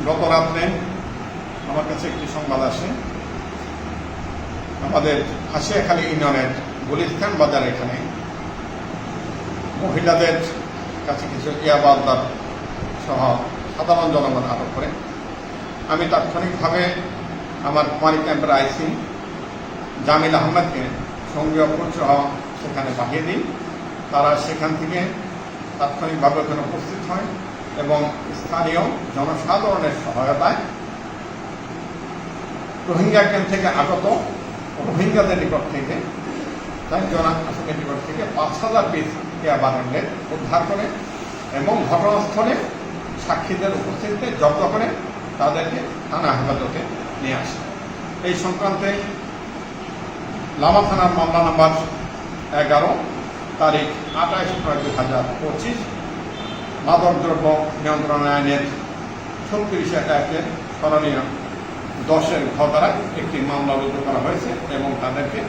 গত রাত্রে আমার কাছে একটি সংবাদ আসে, আমাদের হাসিয়াখালী ইউনিয়নের গুলিস্তান বাজার এখানে মহিলাদের কাছে কিছু ইয়াবাদার সহ সাধারণ জনগণ আটক করে। আমি তাৎক্ষণিকভাবে আমার কুমারী ক্যাম্পের আইসি জামিল আহমেদকে সঙ্গীয় পুলিশ সহ সেখানে পাঠিয়ে দিই। তারা সেখান থেকে তাৎক্ষণিকভাবে ওখানে উপস্থিত হয় এবং স্থানীয় জনসাধারণের সহায়তায় রোহিঙ্গা ক্যাম্প থেকে আগত রোহিঙ্গাদের নিকট থেকে 4 জন আসামের নিকট থেকে 5,000 পিস ইয়াবা হ্যান্ডেল উদ্ধার করে এবং ঘটনাস্থলে সাক্ষীদের উপস্থিতিতে জব্দ করে তাদেরকে থানা হেফাজতে নিয়ে আসে। এই সংক্রান্তে লামা থানার মামলা নাম্বার 11 তারিখ 28/2025 মাদকদ্রব্য নিয়ন্ত্রণ আইনের 36(1) স্মরণীয় 10-এর ধারায় একটি মামলা রুজু করা হয়েছে এবং তাদেরকে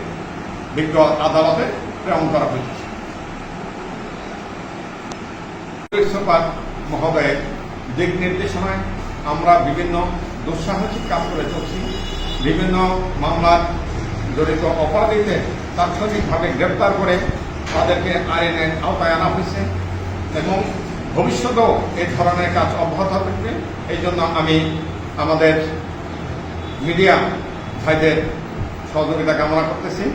বিজ্ঞ আদালতে প্রেরণ করা হয়েছে। পুলিশ সুপার মহোদয়ের দিক নির্দেশনায় আমরা বিভিন্ন দুঃসাহসিক কাজ করে চলছি। বিভিন্ন মামলার জড়িত অপরাধীদের তাৎক্ষণিকভাবে গ্রেপ্তার করে তাদেরকে আইনের আওতায় আনা হয়েছে এবং ভবিষ্যতেও এই ধরনের কাজ অব্যাহত থাকবে। এই জন্য আমি আমাদের মিডিয়া ভাইদের সহযোগিতা কামনা করতেছি।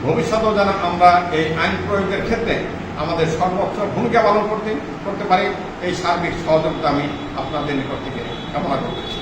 ভবিষ্যতেও যেন আমরা এই আইন প্রয়োগের ক্ষেত্রে আমাদের সর্বোচ্চ ভূমিকা পালন করতে পারি, এই সার্বিক সহযোগিতা আমি আপনাদের নিকট থেকে কামনা করতেছি।